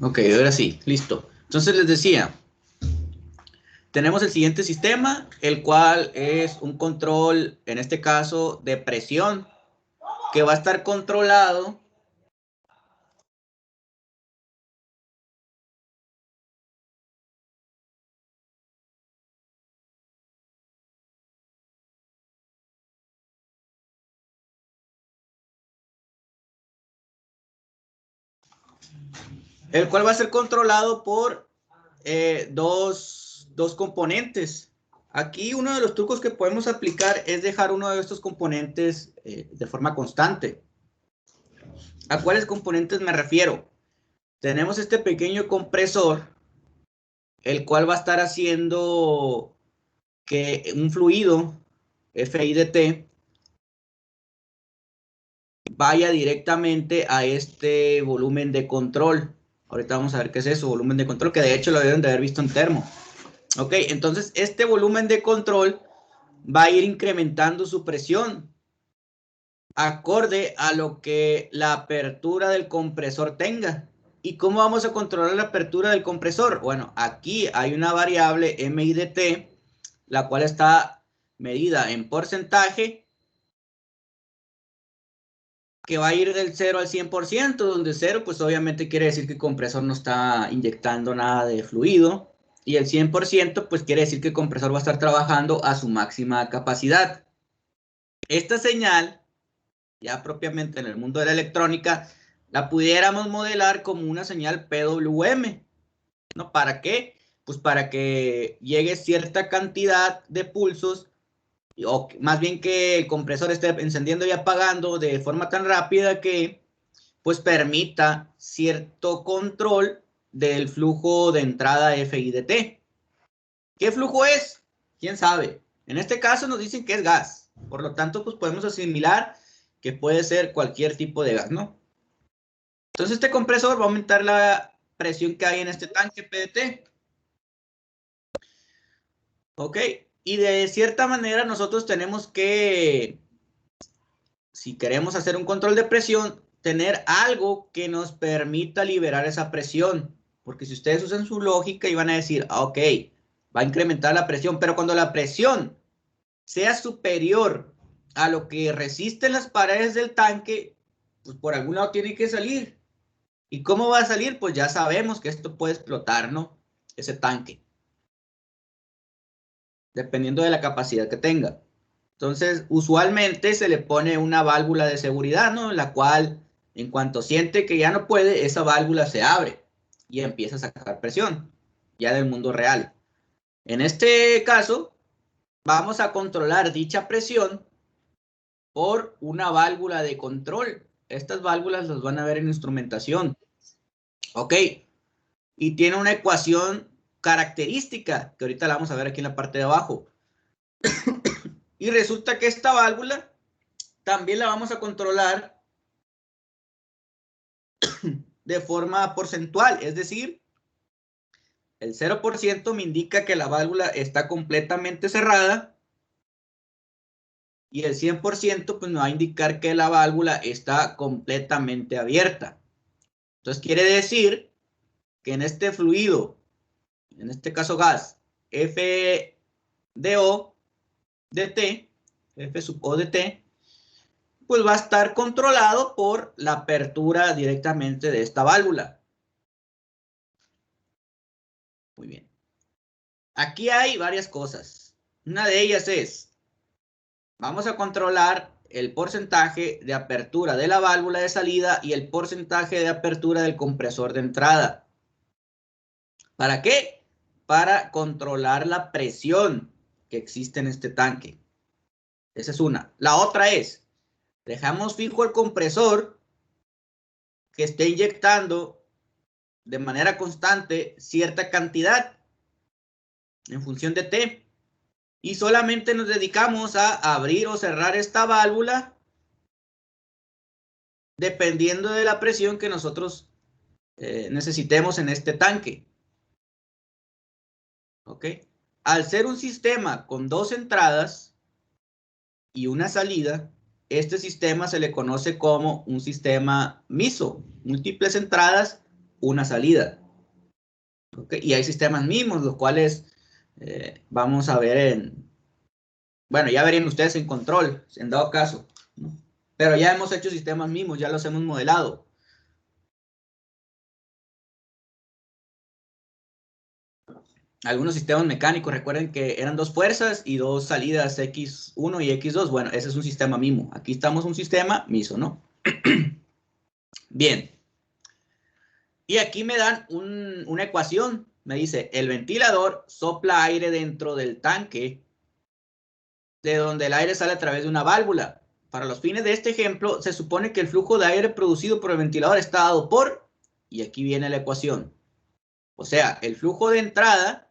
Ok, ahora sí, listo. Entonces les decía, tenemos el siguiente sistema, el cual es un control, en este caso, de presión, que va a estar controlado el cual va a ser controlado por dos componentes. Aquí uno de los trucos que podemos aplicar es dejar uno de estos componentes de forma constante. ¿A cuáles componentes me refiero? Tenemos este pequeño compresor, el cual va a estar haciendo que un fluido FIDT vaya directamente a este volumen de control. Ahorita vamos a ver qué es eso, volumen de control, que de hecho lo deben de haber visto en termo. Ok, entonces este volumen de control va a ir incrementando su presión acorde a lo que la apertura del compresor tenga. ¿Y cómo vamos a controlar la apertura del compresor? Bueno, aquí hay una variable MIDT, la cual está medida en porcentaje, que va a ir del 0 al 100%, donde 0 pues obviamente quiere decir que el compresor no está inyectando nada de fluido, y el 100% pues quiere decir que el compresor va a estar trabajando a su máxima capacidad. Esta señal, ya propiamente en el mundo de la electrónica, la pudiéramos modelar como una señal PWM, ¿no? ¿Para qué? Pues para que llegue cierta cantidad de pulsos, o más bien que el compresor esté encendiendo y apagando de forma tan rápida que pues permita cierto control del flujo de entrada FIDT. ¿Qué flujo es? ¿Quién sabe? En este caso nos dicen que es gas. Por lo tanto, pues podemos asimilar que puede ser cualquier tipo de gas, ¿no? Entonces este compresor va a aumentar la presión que hay en este tanque PDT. ¿Ok? Y de cierta manera nosotros tenemos que, si queremos hacer un control de presión, tener algo que nos permita liberar esa presión. Porque si ustedes usan su lógica y van a decir, ah, ok, va a incrementar la presión, pero cuando la presión sea superior a lo que resisten las paredes del tanque, pues por algún lado tiene que salir. ¿Y cómo va a salir? Pues ya sabemos que esto puede explotar, ¿no? Ese tanque, dependiendo de la capacidad que tenga. Entonces, usualmente se le pone una válvula de seguridad, ¿no? La cual, en cuanto siente que ya no puede, esa válvula se abre y empieza a sacar presión, ya del mundo real. En este caso, vamos a controlar dicha presión por una válvula de control. Estas válvulas las van a ver en instrumentación. Ok. Y tiene una ecuación característica, que ahorita la vamos a ver aquí en la parte de abajo. Y resulta que esta válvula también la vamos a controlar de forma porcentual, es decir, el 0% me indica que la válvula está completamente cerrada y el 100% pues me va a indicar que la válvula está completamente abierta. Entonces quiere decir que en este fluido, en este caso gas, FDO de T, F sub O de T, pues va a estar controlado por la apertura directamente de esta válvula. Muy bien. Aquí hay varias cosas. Una de ellas es, vamos a controlar el porcentaje de apertura de la válvula de salida y el porcentaje de apertura del compresor de entrada. ¿Para qué? Para controlar la presión que existe en este tanque. Esa es una. La otra es, dejamos fijo el compresor que esté inyectando de manera constante cierta cantidad en función de T. Y solamente nos dedicamos a abrir o cerrar esta válvula dependiendo de la presión que nosotros necesitemos en este tanque. ¿Ok? Al ser un sistema con dos entradas y una salida, este sistema se le conoce como un sistema MISO, múltiples entradas una salida. ¿Okay? Y hay sistemas mismos, los cuales vamos a ver bueno, ya verían ustedes en control, en dado caso, ¿no? Pero ya hemos hecho sistemas mismos, ya los hemos modelado. Algunos sistemas mecánicos, recuerden que eran dos fuerzas y dos salidas X1 y X2. Bueno, ese es un sistema MIMO. Aquí estamos un sistema MISO, ¿no? Bien. Y aquí me dan una ecuación. Me dice, el ventilador sopla aire dentro del tanque, de donde el aire sale a través de una válvula. Para los fines de este ejemplo, se supone que el flujo de aire producido por el ventilador está dado por, y aquí viene la ecuación. O sea, el flujo de entrada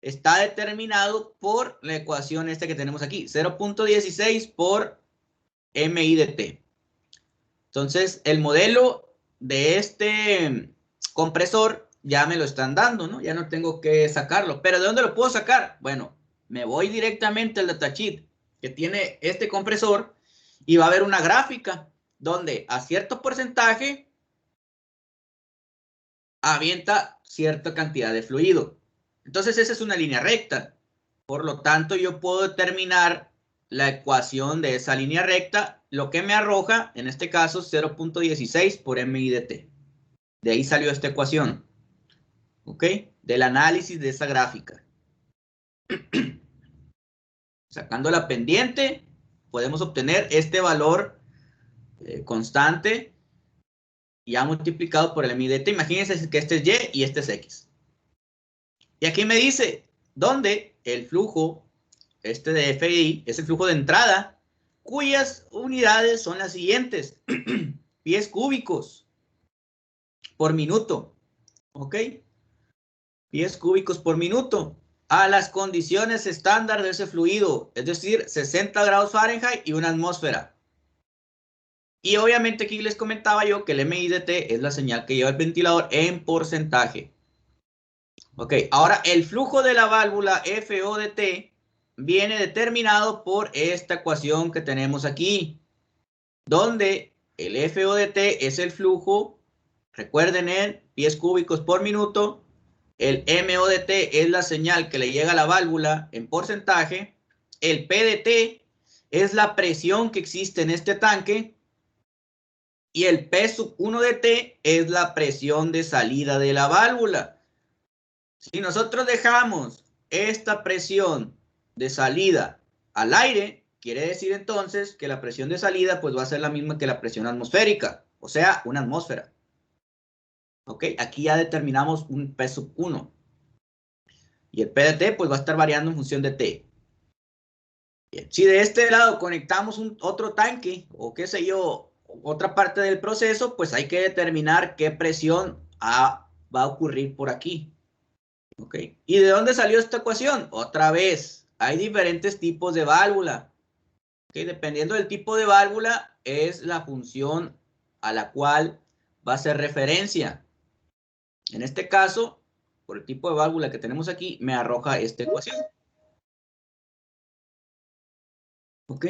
está determinado por la ecuación esta que tenemos aquí, 0.16 por MI de T. Entonces, el modelo de este compresor ya me lo están dando, ¿no? Ya no tengo que sacarlo. ¿Pero de dónde lo puedo sacar? Bueno, me voy directamente al datasheet que tiene este compresor y va a haber una gráfica donde a cierto porcentaje avienta cierta cantidad de fluido. Entonces, esa es una línea recta. Por lo tanto, yo puedo determinar la ecuación de esa línea recta, lo que me arroja, en este caso, 0.16 por MI de T. De ahí salió esta ecuación. ¿Ok? Del análisis de esa gráfica. Sacando la pendiente, podemos obtener este valor constante ya multiplicado por el MI de T. Imagínense que este es Y y este es X. Y aquí me dice, ¿dónde el flujo este de FI es el flujo de entrada, cuyas unidades son las siguientes. Pies cúbicos por minuto. ¿Ok? Pies cúbicos por minuto. A las condiciones estándar de ese fluido, es decir, 60 grados Fahrenheit y una atmósfera. Y obviamente aquí les comentaba yo que el MI de T es la señal que lleva el ventilador en porcentaje. Ok, ahora el flujo de la válvula FO de T viene determinado por esta ecuación que tenemos aquí, donde el FO de T es el flujo, recuerden en pies cúbicos por minuto, el MO de T es la señal que le llega a la válvula en porcentaje, el P de T es la presión que existe en este tanque y el P1 de T es la presión de salida de la válvula. Si nosotros dejamos esta presión de salida al aire, quiere decir entonces que la presión de salida pues va a ser la misma que la presión atmosférica, o sea, una atmósfera. ¿Ok? Aquí ya determinamos un P1. Y el P de T pues va a estar variando en función de T. Bien. Si de este lado conectamos otro tanque o qué sé yo, otra parte del proceso, pues hay que determinar qué presión va a ocurrir por aquí. ¿Ok? ¿Y de dónde salió esta ecuación? Otra vez, hay diferentes tipos de válvula. ¿Ok? Dependiendo del tipo de válvula, es la función a la cual va a ser referencia. En este caso, por el tipo de válvula que tenemos aquí, me arroja esta ecuación. ¿Ok?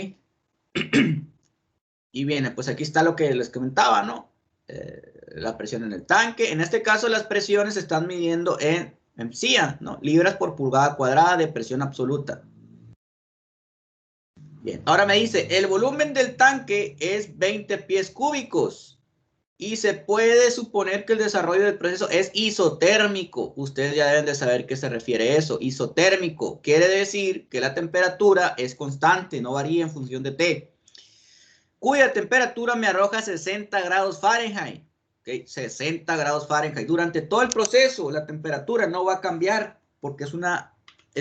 Y viene, pues aquí está lo que les comentaba, ¿no? La presión en el tanque. En este caso, las presiones se están midiendo en PSI, ¿no? Libras por pulgada cuadrada de presión absoluta. Bien, ahora me dice, el volumen del tanque es 20 pies cúbicos y se puede suponer que el desarrollo del proceso es isotérmico. Ustedes ya deben de saber qué se refiere eso. Isotérmico quiere decir que la temperatura es constante, no varía en función de T, cuya temperatura me arroja 60 grados Fahrenheit. ¿Okay? 60 grados Fahrenheit. Durante todo el proceso la temperatura no va a cambiar porque es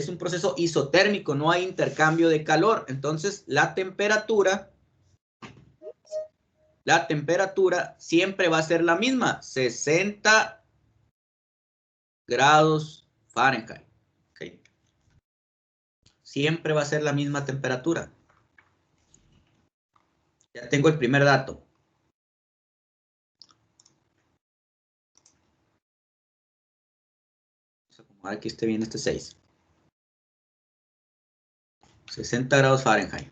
un proceso isotérmico, no hay intercambio de calor. Entonces la temperatura siempre va a ser la misma, 60 grados Fahrenheit. ¿Okay? Siempre va a ser la misma temperatura. Ya tengo el primer dato. Vamos a acomodar que esté bien este 6. 60 grados Fahrenheit.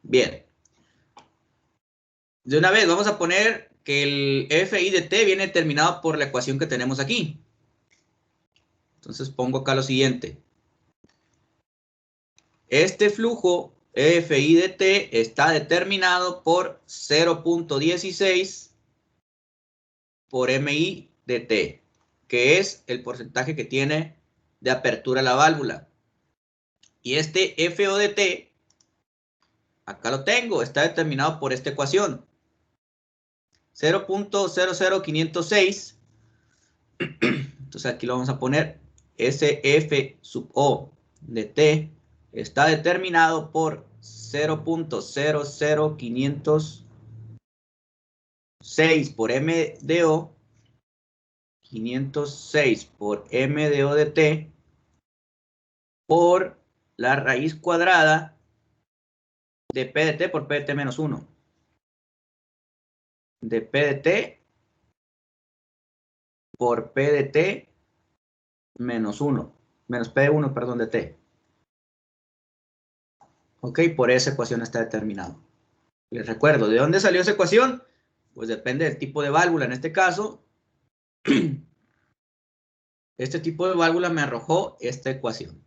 Bien. De una vez, vamos a poner que el FI de T viene determinado por la ecuación que tenemos aquí. Entonces pongo acá lo siguiente. Este flujo FI de T está determinado por 0.16 por MI de T, que es el porcentaje que tiene de apertura la válvula. Y este FO de T, acá lo tengo, está determinado por esta ecuación. 0.00506. Entonces aquí lo vamos a poner. SF sub O de T está determinado por 0.00506 por M de O. 506 por M de O de T por la raíz cuadrada de P de T por P de T menos 1. De P de T por P de T menos 1. Menos P de 1, perdón, de T. Ok, por esa ecuación está determinado. Les recuerdo, ¿de dónde salió esa ecuación? Pues depende del tipo de válvula. En este caso, este tipo de válvula me arrojó esta ecuación.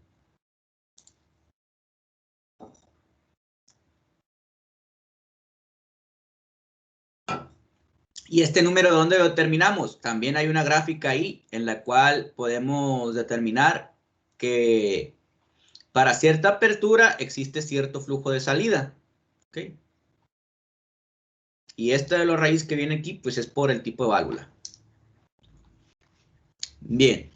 ¿Y este número de dónde lo determinamos? También hay una gráfica ahí en la cual podemos determinar que para cierta apertura existe cierto flujo de salida. ¿Okay? Y esta de la raíz que viene aquí, pues es por el tipo de válvula. Bien.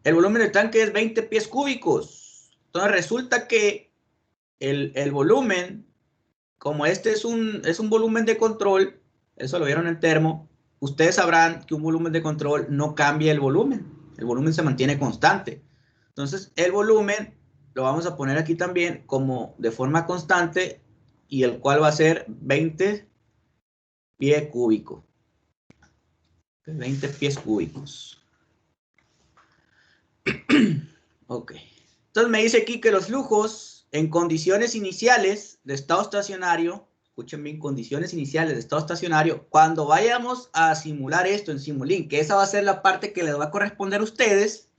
El volumen del tanque es 20 pies cúbicos. Entonces resulta que el volumen, como este es un volumen de control, eso lo vieron en termo, ustedes sabrán que un volumen de control no cambia el volumen se mantiene constante. Entonces el volumen lo vamos a poner aquí también como de forma constante y el cual va a ser 20 pies cúbicos. 20 pies cúbicos. Ok. Entonces me dice aquí que los flujos en condiciones iniciales de estado estacionario, escuchen bien, condiciones iniciales de estado estacionario, cuando vayamos a simular esto en Simulink, que esa va a ser la parte que les va a corresponder a ustedes,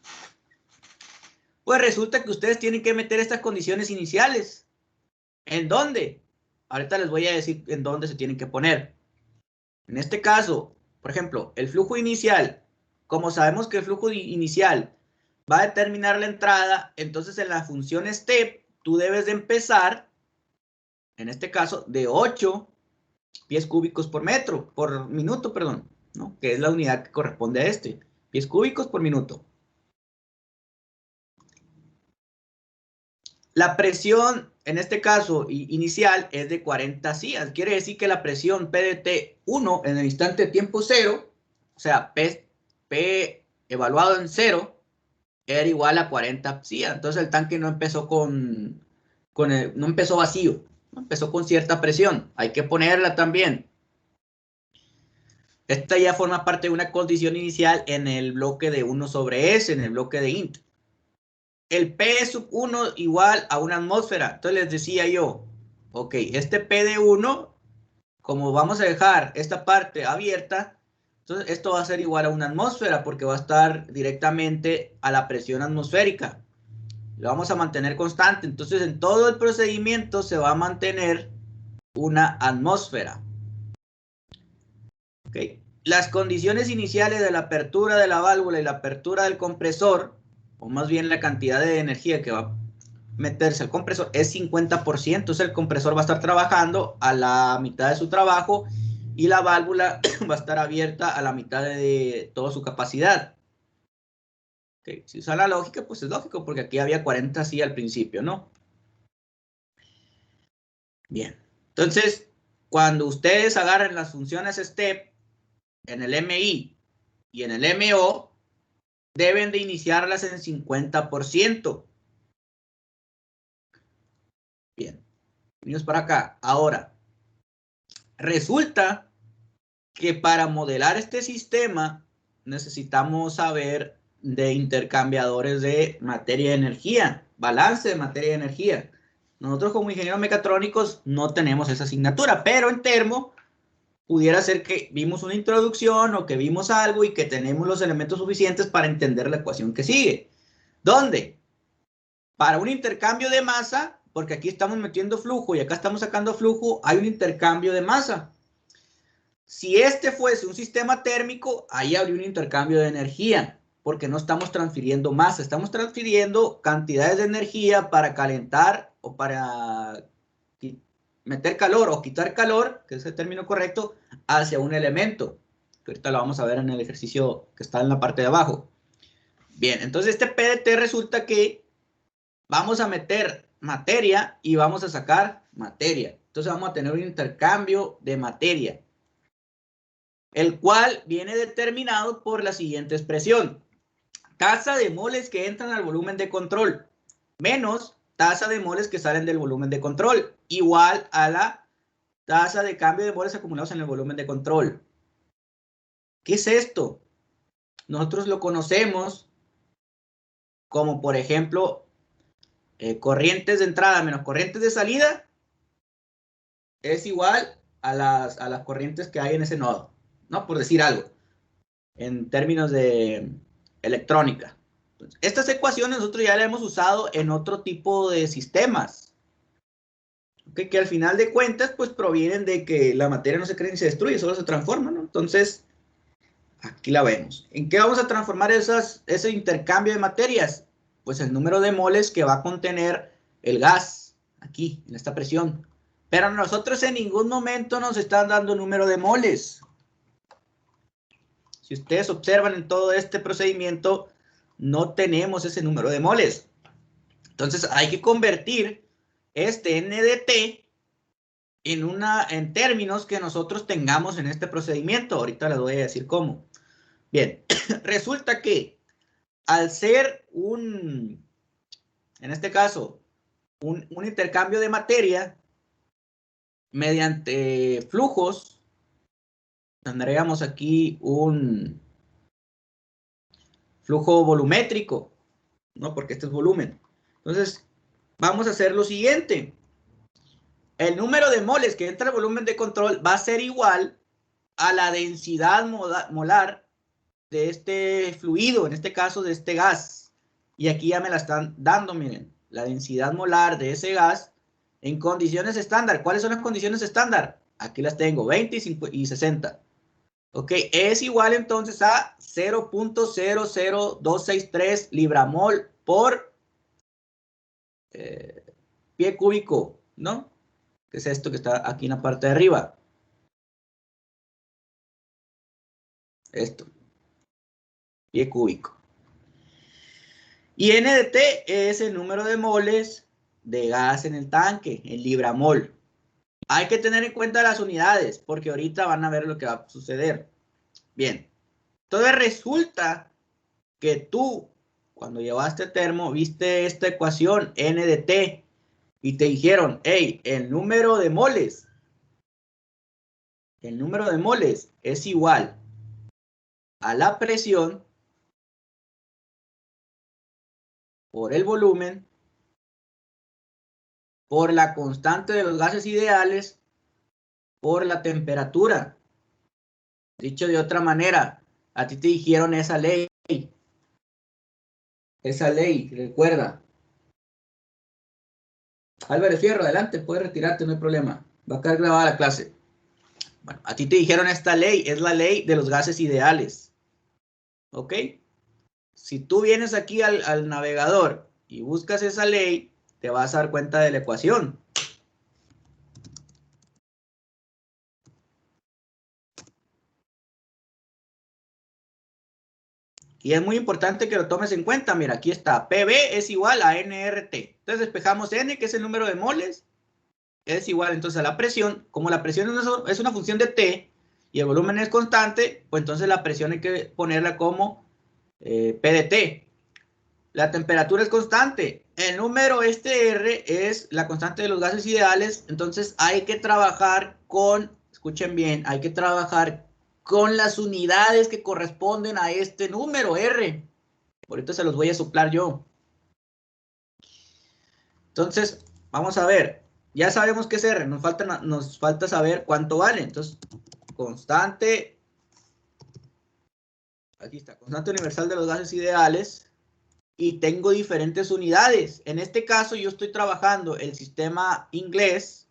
pues resulta que ustedes tienen que meter estas condiciones iniciales. ¿En dónde? Ahorita les voy a decir en dónde se tienen que poner. En este caso, por ejemplo, el flujo inicial, como sabemos que el flujo inicial va a determinar la entrada, entonces en la función step tú debes de empezar, en este caso, de 8 pies cúbicos por minuto, perdón, ¿no? Que es la unidad que corresponde a este, pies cúbicos por minuto. La presión, en este caso, inicial es de 40 sillas. Quiere decir que la presión PDT1 en el instante de tiempo 0, o sea, P evaluado en 0, era igual a 40 sillas. Entonces el tanque no empezó no empezó vacío, no empezó con cierta presión. Hay que ponerla también. Esta ya forma parte de una condición inicial en el bloque de 1 sobre S, en el bloque de int. El P sub 1 igual a una atmósfera. Entonces les decía yo, ok, este P de 1, como vamos a dejar esta parte abierta, entonces esto va a ser igual a una atmósfera porque va a estar directamente a la presión atmosférica. Lo vamos a mantener constante. Entonces en todo el procedimiento se va a mantener una atmósfera. Okay. Las condiciones iniciales de la apertura de la válvula y la apertura del compresor, o más bien la cantidad de energía que va a meterse al compresor, es 50%. Entonces el compresor va a estar trabajando a la mitad de su trabajo y la válvula va a estar abierta a la mitad de toda su capacidad. Okay. Si usa la lógica, pues es lógico, porque aquí había 40 así al principio, ¿no? Bien. Entonces, cuando ustedes agarren las funciones STEP en el MI y en el MO, deben de iniciarlas en 50%. Bien, venimos para acá. Ahora, resulta que para modelar este sistema necesitamos saber de intercambiadores de materia y energía, balance de materia y energía. Nosotros como ingenieros mecatrónicos no tenemos esa asignatura, pero en termo pudiera ser que vimos una introducción o que vimos algo y que tenemos los elementos suficientes para entender la ecuación que sigue. ¿Dónde? Para un intercambio de masa, porque aquí estamos metiendo flujo y acá estamos sacando flujo, hay un intercambio de masa. Si este fuese un sistema térmico, ahí habría un intercambio de energía, porque no estamos transfiriendo masa, estamos transfiriendo cantidades de energía para calentar o para meter calor o quitar calor, que es el término correcto, hacia un elemento. Que ahorita lo vamos a ver en el ejercicio que está en la parte de abajo. Bien, entonces este PDT resulta que vamos a meter materia y vamos a sacar materia. Entonces vamos a tener un intercambio de materia, el cual viene determinado por la siguiente expresión. Tasa de moles que entran al volumen de control menos tasa de moles que salen del volumen de control, igual a la tasa de cambio de moles acumulados en el volumen de control. ¿Qué es esto? Nosotros lo conocemos como, por ejemplo, corrientes de entrada menos corrientes de salida es igual a las corrientes que hay en ese nodo, ¿no? Por decir algo, en términos de electrónica. Entonces, estas ecuaciones nosotros ya las hemos usado en otro tipo de sistemas, ¿okay? Que al final de cuentas, pues provienen de que la materia no se crea ni se destruye, solo se transforma, ¿no? Entonces, aquí la vemos. ¿En qué vamos a transformar ese intercambio de materias? Pues el número de moles que va a contener el gas, aquí, en esta presión. Pero nosotros en ningún momento nos están dando número de moles. Si ustedes observan en todo este procedimiento, no tenemos ese número de moles. Entonces hay que convertir este NDT en términos que nosotros tengamos en este procedimiento. Ahorita les voy a decir cómo. Bien, resulta que al ser en este caso, un intercambio de materia mediante flujos, tendríamos aquí un flujo volumétrico, ¿no? Porque este es volumen. Entonces, vamos a hacer lo siguiente. El número de moles que entra al volumen de control va a ser igual a la densidad molar de este fluido, en este caso de este gas. Y aquí ya me la están dando, miren, la densidad molar de ese gas en condiciones estándar. ¿Cuáles son las condiciones estándar? Aquí las tengo, 20 y 60. Ok, es igual entonces a 0.00263 libramol por pie cúbico, ¿no? Que es esto que está aquí en la parte de arriba. Esto, pie cúbico. Y NDT es el número de moles de gas en el tanque, en libramol. Hay que tener en cuenta las unidades, porque ahorita van a ver lo que va a suceder. Bien, entonces resulta que tú, cuando llevaste termo, viste esta ecuación NDT y te dijeron, hey, el número de moles es igual a la presión por el volumen por la constante de los gases ideales por la temperatura. Dicho de otra manera, a ti te dijeron esa ley, recuerda. Álvarez Fierro, adelante, puedes retirarte, no hay problema. Va a quedar grabada la clase. Bueno, a ti te dijeron esta ley, es la ley de los gases ideales. ¿Ok? Si tú vienes aquí al navegador y buscas esa ley, te vas a dar cuenta de la ecuación. Y es muy importante que lo tomes en cuenta. Mira, aquí está. PB es igual a NRT. Entonces despejamos N, que es el número de moles. Es igual entonces a la presión. Como la presión es una función de T y el volumen es constante, pues entonces la presión hay que ponerla como P de T. La temperatura es constante. El número R es la constante de los gases ideales. Entonces hay que trabajar con, escuchen bien, hay que trabajar con las unidades que corresponden a este número R. Ahorita se los voy a soplar yo. Entonces, vamos a ver. Ya sabemos qué es R. Nos falta saber cuánto vale. Entonces, constante, aquí está, constante universal de los gases ideales, y tengo diferentes unidades. En este caso yo estoy trabajando el sistema inglés.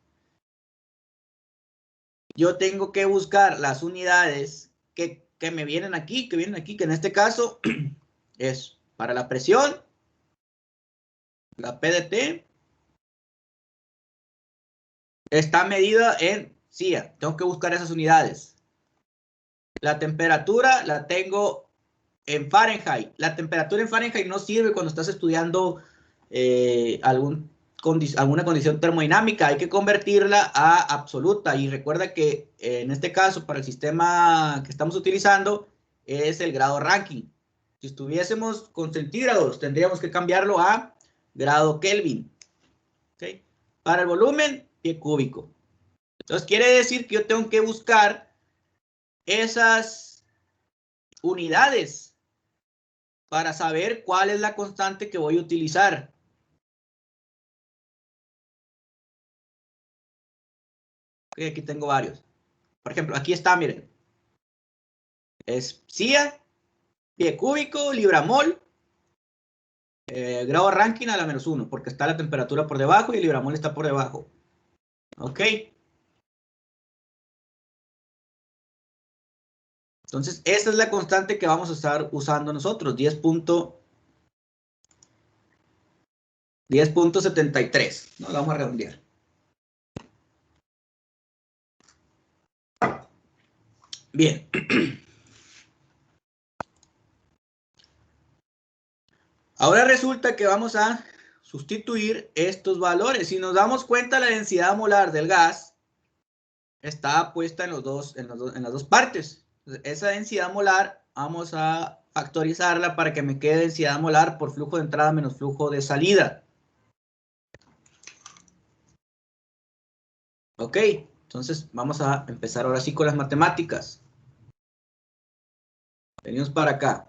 Yo tengo que buscar las unidades que me vienen aquí, que en este caso es para la presión, la PDT, está medida en CIA. Tengo que buscar esas unidades. La temperatura la tengo en Fahrenheit. La temperatura en Fahrenheit no sirve cuando estás estudiando alguna condición termodinámica. Hay que convertirla a absoluta. Y recuerda que en este caso, para el sistema que estamos utilizando, es el grado Rankine. Si estuviésemos con centígrados, tendríamos que cambiarlo a grado Kelvin. ¿Okay? Para el volumen, pie cúbico. Entonces quiere decir que yo tengo que buscar esas unidades para saber cuál es la constante que voy a utilizar. Okay, aquí tengo varios. Por ejemplo, aquí está, miren. Es CIA, pie cúbico, libramol, grado Rankine a la -1, porque está la temperatura por debajo y el libramol está por debajo. Ok. Entonces, esta es la constante que vamos a estar usando nosotros, 10.73. No, la vamos a redondear. Bien. Ahora resulta que vamos a sustituir estos valores. Si nos damos cuenta, la densidad molar del gas está puesta en las dos partes. Esa densidad molar vamos a factorizarla para que me quede densidad molar por flujo de entrada menos flujo de salida. Ok, entonces vamos a empezar ahora sí con las matemáticas. Venimos para acá.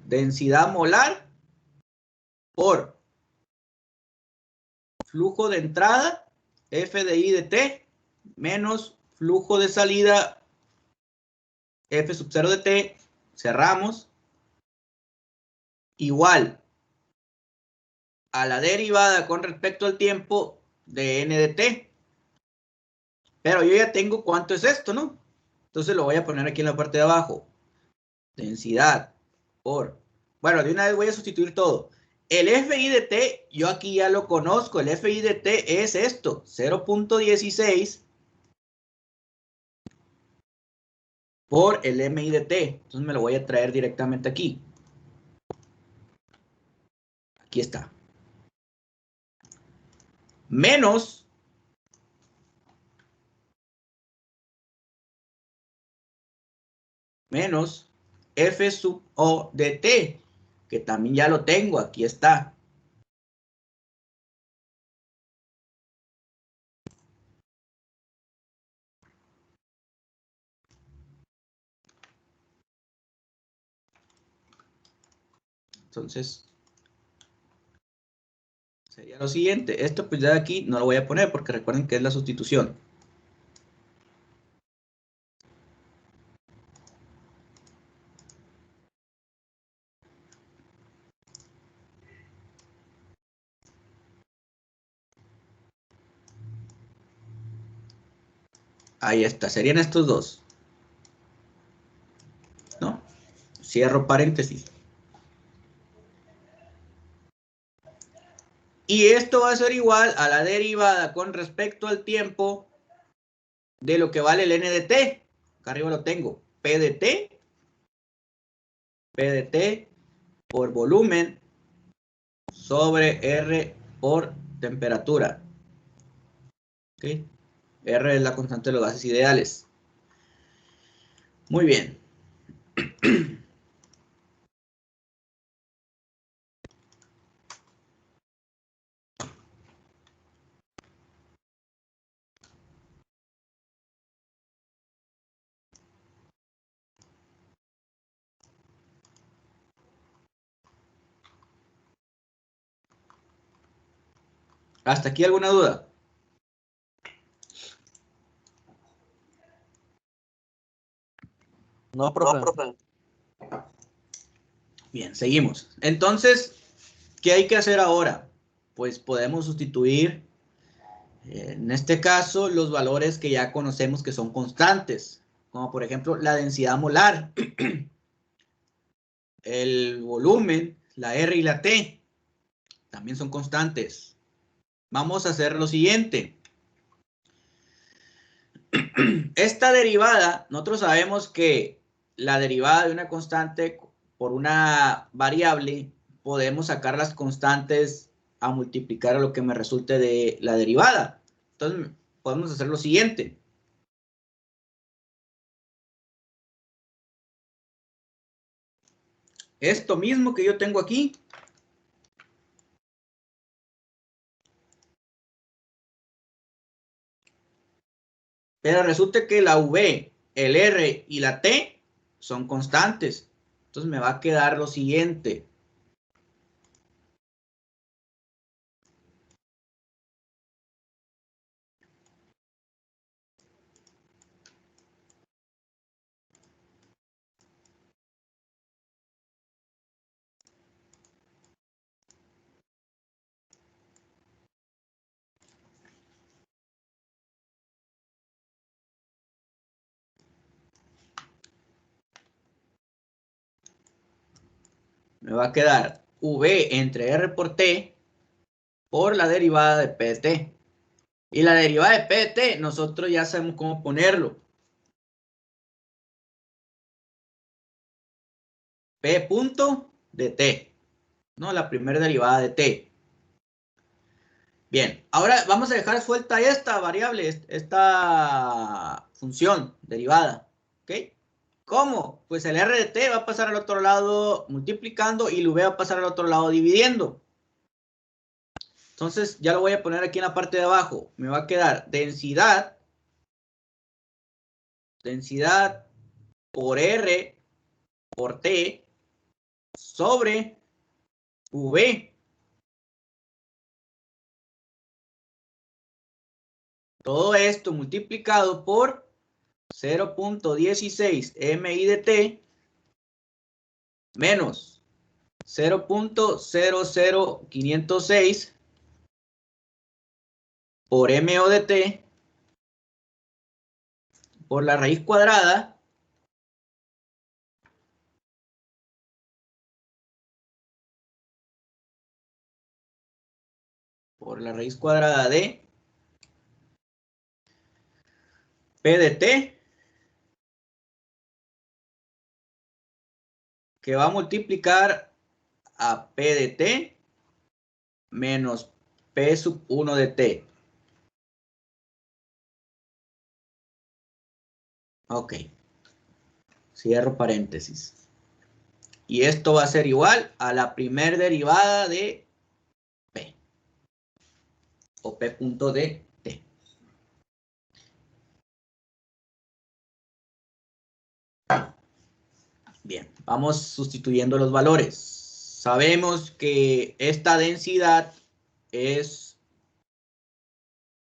Densidad molar por flujo de entrada, F de I de T, menos flujo de salida, F sub 0 de T, cerramos, igual a la derivada con respecto al tiempo de N de T. Pero yo ya tengo cuánto es esto, ¿no? Entonces lo voy a poner aquí en la parte de abajo. Densidad por... Bueno, de una vez voy a sustituir todo. El FI de T, yo aquí ya lo conozco. El FI de T es esto, 0.16 por el MI de T. Entonces me lo voy a traer directamente aquí. Aquí está. Menos F sub O de T, que también ya lo tengo, aquí está. Entonces, sería lo siguiente. Esto pues ya de aquí no lo voy a poner porque recuerden que es la sustitución. Ahí está, serían estos dos, ¿no? Cierro paréntesis. Y esto va a ser igual a la derivada con respecto al tiempo de lo que vale el N de T. Acá arriba lo tengo. P de T por volumen sobre R por temperatura. ¿Okay? R es la constante de los gases ideales. Muy bien. ¿Hasta aquí alguna duda? No, profe. Bien, seguimos. Entonces, ¿qué hay que hacer ahora? Pues podemos sustituir, en este caso, los valores que ya conocemos que son constantes, como por ejemplo la densidad molar, el volumen, la R y la T, también son constantes. Vamos a hacer lo siguiente. Esta derivada, nosotros sabemos que la derivada de una constante por una variable, podemos sacar las constantes a multiplicar a lo que me resulte de la derivada. Entonces, podemos hacer lo siguiente. Esto mismo que yo tengo aquí, pero resulta que la V, el R y la T son constantes. Entonces me va a quedar lo siguiente. Me va a quedar V entre R por T por la derivada de P de T. Y la derivada de P de T, nosotros ya sabemos cómo ponerlo. P punto de T, ¿no? La primera derivada de T. Bien, ahora vamos a dejar suelta esta variable, esta función derivada, ¿ok? ¿Cómo? Pues el R de T va a pasar al otro lado multiplicando y el V va a pasar al otro lado dividiendo. Entonces, ya lo voy a poner aquí en la parte de abajo. Me va a quedar densidad por R por T sobre V. Todo esto multiplicado por 0.16 MI de T menos 0.00506 por MO de T por la raíz cuadrada de P de T, que va a multiplicar a P de T menos P sub 1 de T. Ok. Cierro paréntesis. Y esto va a ser igual a la primer derivada de P. O P punto de T. Bien, vamos sustituyendo los valores. Sabemos que esta densidad es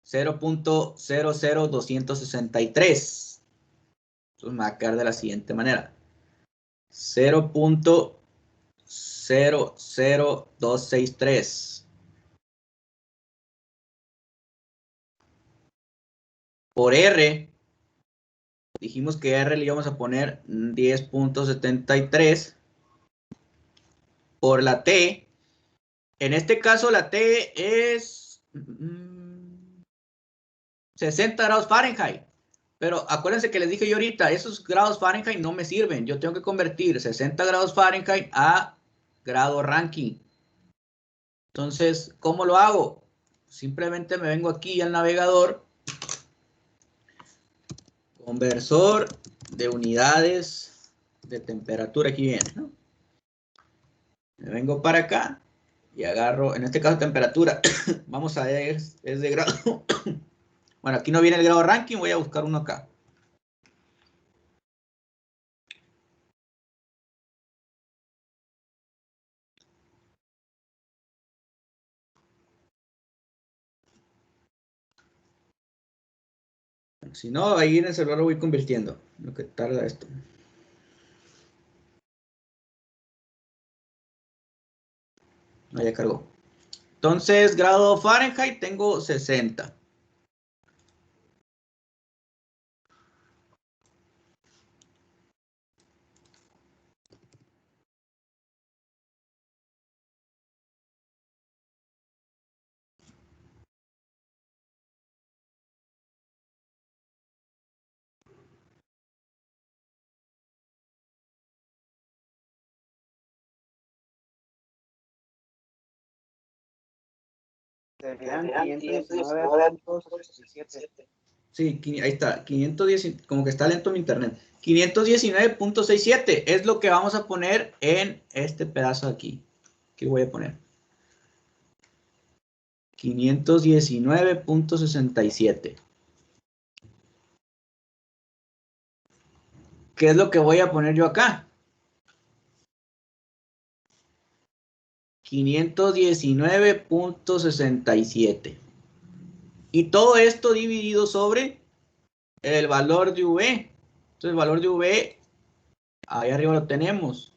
0.00263. Entonces me va a quedar de la siguiente manera. 0.00263 por R. Dijimos que R le íbamos a poner 10.73 por la T. En este caso la T es 60 grados Fahrenheit. Pero acuérdense que les dije yo ahorita, esos grados Fahrenheit no me sirven. Yo tengo que convertir 60 grados Fahrenheit a grado Rankine. Entonces, ¿cómo lo hago? Simplemente me vengo aquí al navegador, conversor de unidades de temperatura, aquí viene, ¿no? Me vengo para acá y agarro, en este caso temperatura, vamos a ver, es de grado. Bueno, aquí no viene el grado Rankine, voy a buscar uno acá. Si no, ahí en el celular lo voy convirtiendo, lo que tarda esto. No, ya cargó. Entonces, grado Fahrenheit tengo 60. Serían 519.67. Sí, ahí está, 510, como que está lento mi internet. 519.67 es lo que vamos a poner en este pedazo de aquí. ¿Qué voy a poner? 519.67. ¿Qué es lo que voy a poner yo acá? 519.67. Y todo esto dividido sobre el valor de V. Entonces el valor de V, ahí arriba lo tenemos.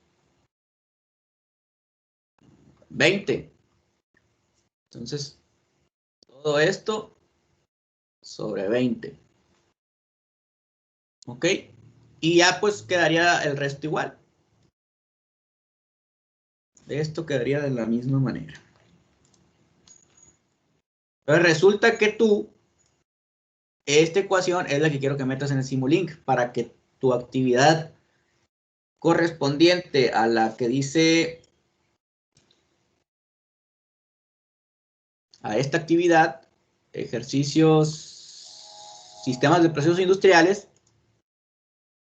20. Entonces, todo esto sobre 20. ¿Ok? Y ya pues quedaría el resto igual. Esto quedaría de la misma manera. Entonces resulta que esta ecuación es la que quiero que metas en el Simulink para que tu actividad correspondiente a la que dice a esta actividad, ejercicios, sistemas de procesos industriales,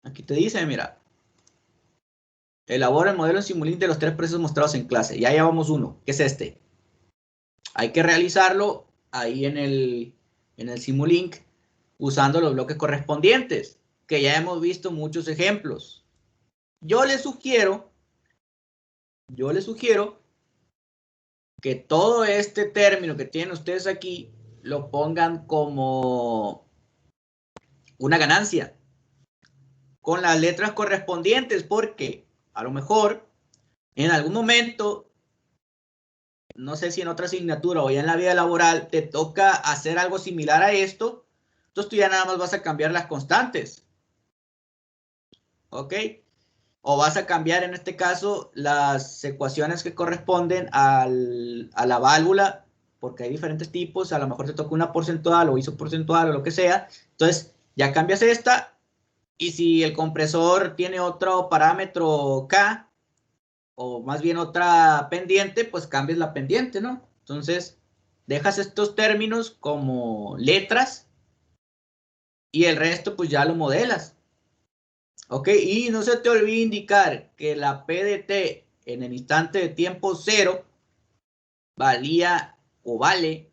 aquí te dice, mira, elabora el modelo en Simulink de los 3 procesos mostrados en clase. Ya llevamos uno, que es este. Hay que realizarlo ahí en el Simulink usando los bloques correspondientes, que ya hemos visto muchos ejemplos. Yo les sugiero que todo este término que tienen ustedes aquí lo pongan como una ganancia con las letras correspondientes, porque a lo mejor en algún momento, no sé si en otra asignatura o ya en la vida laboral, te toca hacer algo similar a esto. Entonces tú ya nada más vas a cambiar las constantes. ¿Ok? O vas a cambiar en este caso las ecuaciones que corresponden a la válvula, porque hay diferentes tipos. A lo mejor te toca una porcentual o isoporcentual o lo que sea. Entonces ya cambias esta. Y si el compresor tiene otro parámetro K, o más bien otra pendiente, pues cambies la pendiente, ¿no? Entonces, dejas estos términos como letras y el resto pues ya lo modelas. ¿Ok? Y no se te olvide indicar que la PDT en el instante de tiempo 0 valía o vale,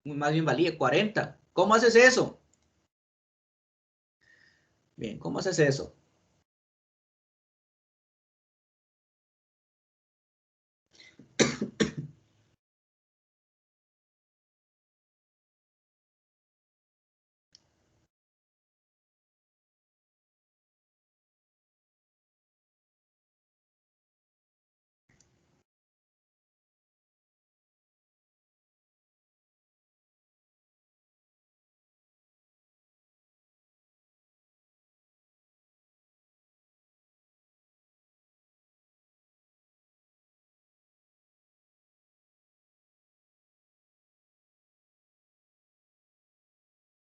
más bien valía 40. ¿Cómo haces eso? Bien, ¿cómo haces eso?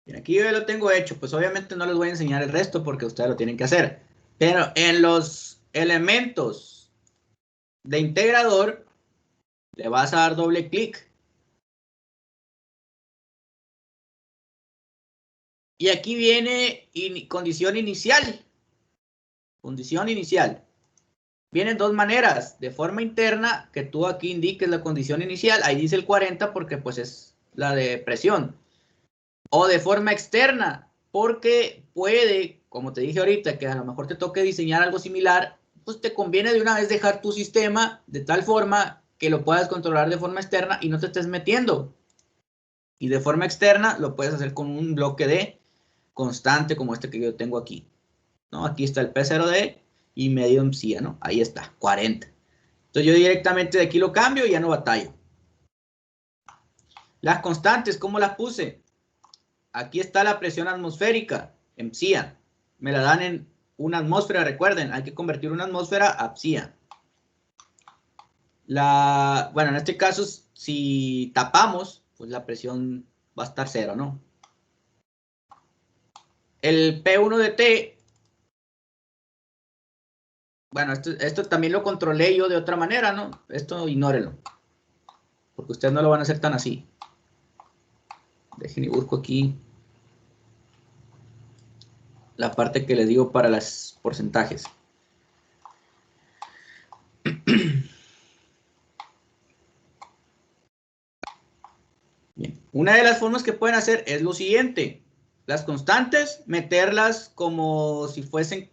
Bien, aquí yo ya lo tengo hecho, pues obviamente no les voy a enseñar el resto porque ustedes lo tienen que hacer. Pero en los elementos de integrador, le vas a dar doble clic. Y aquí viene condición inicial. Condición inicial. Vienen dos maneras. De forma interna, que tú aquí indiques la condición inicial. Ahí dice el 40 porque pues es la de presión. O de forma externa, porque puede, como te dije ahorita, que a lo mejor te toque diseñar algo similar, pues te conviene de una vez dejar tu sistema de tal forma que lo puedas controlar de forma externa y no te estés metiendo. Y de forma externa lo puedes hacer con un bloque de constante como este que yo tengo aquí, ¿no? Aquí está el P0D y medium CIA, ¿no? Ahí está, 40. Entonces yo directamente de aquí lo cambio y ya no batallo. Las constantes, ¿cómo las puse? Aquí está la presión atmosférica, en psia. Me la dan en una atmósfera, recuerden, hay que convertir una atmósfera a psia. Bueno, en este caso, si tapamos, pues la presión va a estar cero, ¿no? El P1 de T, bueno, esto también lo controlé yo de otra manera, ¿no? Esto ignórenlo, porque ustedes no lo van a hacer tan así. Dejen y busco aquí la parte que les digo para los porcentajes. Bien. Una de las formas que pueden hacer es lo siguiente. Las constantes, meterlas como si fuesen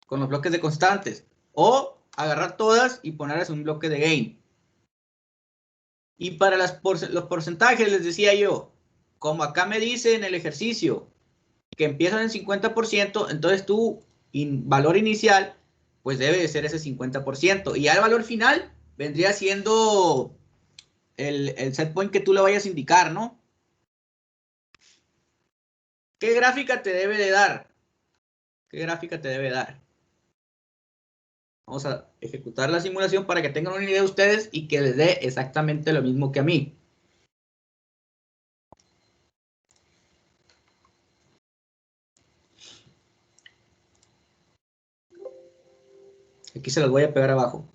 con los bloques de constantes. O agarrar todas y ponerlas en un bloque de gain. Y para los porcentajes les decía yo, como acá me dice en el ejercicio que empiezan en 50%, entonces tu valor inicial pues debe de ser ese 50%. Y ya el valor final vendría siendo el set point que tú le vayas a indicar, ¿no? ¿Qué gráfica te debe de dar? ¿Qué gráfica te debe dar? Vamos a ejecutar la simulación para que tengan una idea de ustedes y que les dé exactamente lo mismo que a mí. Aquí se las voy a pegar abajo.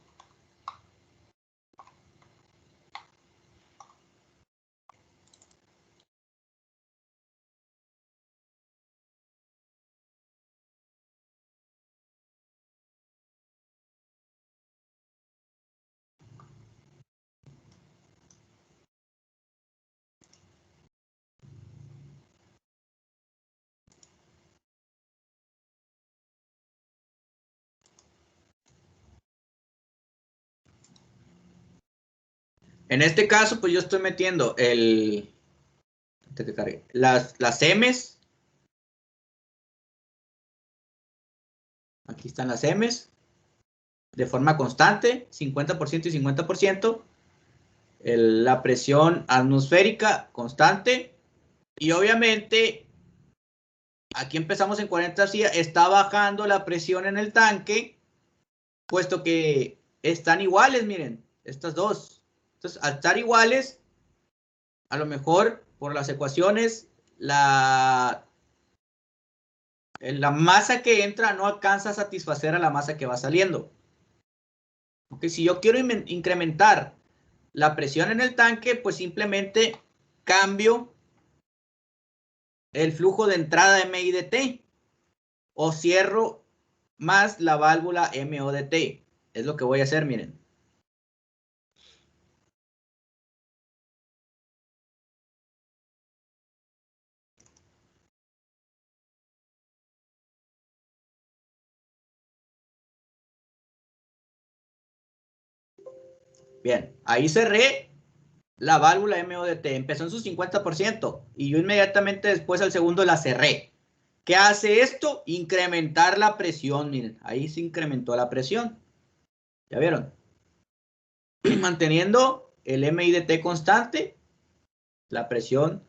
En este caso, pues yo estoy metiendo las M's. Aquí están las M's. De forma constante, 50% y 50%. La presión atmosférica constante. Y obviamente, aquí empezamos en 40 psia, está bajando la presión en el tanque, puesto que están iguales, miren, estas dos. Entonces, al estar iguales, a lo mejor por las ecuaciones, la masa que entra no alcanza a satisfacer a la masa que va saliendo. Okay, si yo quiero incrementar la presión en el tanque, pues simplemente cambio el flujo de entrada MI de T o cierro más la válvula MO de T. Es lo que voy a hacer, miren. Bien, ahí cerré la válvula MO de T. Empezó en su 50% y yo inmediatamente después al segundo la cerré. ¿Qué hace esto? Incrementar la presión, miren. Ahí se incrementó la presión. ¿Ya vieron? Manteniendo el MI de T constante, la presión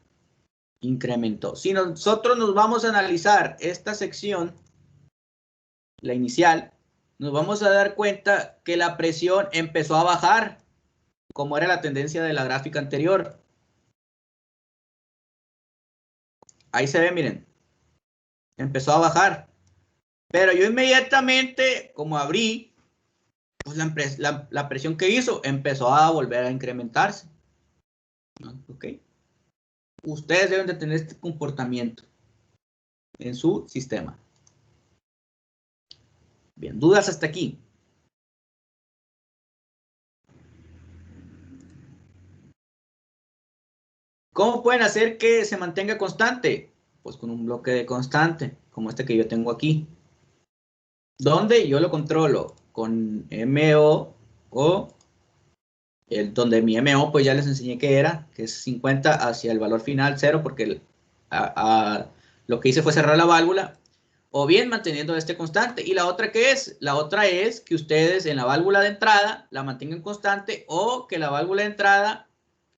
incrementó. Si nosotros nos vamos a analizar esta sección, la inicial, nos vamos a dar cuenta que la presión empezó a bajar, como era la tendencia de la gráfica anterior. Ahí se ve, miren, empezó a bajar. Pero yo inmediatamente, como abrí, pues la presión que hizo empezó a volver a incrementarse. ¿Ok? Ustedes deben de tener este comportamiento en su sistema. Bien, ¿dudas hasta aquí? ¿Cómo pueden hacer que se mantenga constante? Pues con un bloque de constante, como este que yo tengo aquí. Donde yo lo controlo con MO o donde mi MO pues ya les enseñé que era, que es 50 hacia el valor final 0, porque lo que hice fue cerrar la válvula. o bien manteniendo este constante. Y la otra, ¿qué es? La otra es que ustedes en la válvula de entrada la mantengan constante o que la válvula de entrada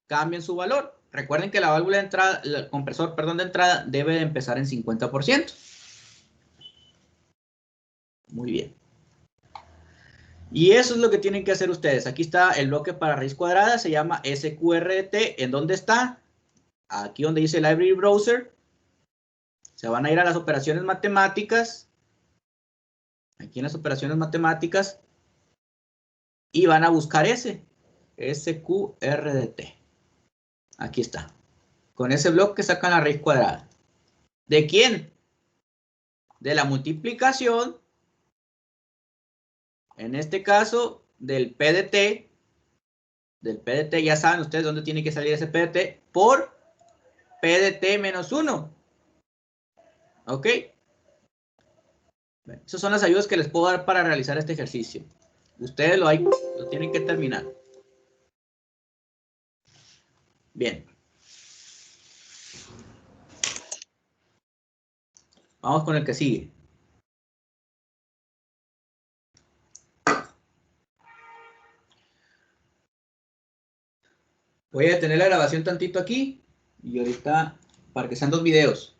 cambien su valor. Recuerden que la válvula de entrada, el compresor, perdón, de entrada debe de empezar en 50%. Muy bien. Y eso es lo que tienen que hacer ustedes. Aquí está el bloque para raíz cuadrada, se llama SQRT. ¿En dónde está? Aquí donde dice Library Browser. Se van a ir a las operaciones matemáticas. Aquí en las operaciones matemáticas. Y van a buscar ese. SQRT. Aquí está. Con ese bloque sacan la raíz cuadrada. ¿De quién? De la multiplicación. En este caso, del PDT. Del PDT, ya saben ustedes dónde tiene que salir ese PDT. Por PDT menos 1. ¿Ok? Esas son las ayudas que les puedo dar para realizar este ejercicio. Ustedes lo tienen que terminar. Bien. Vamos con el que sigue. Voy a detener la grabación tantito aquí y ahorita para que sean 2 videos.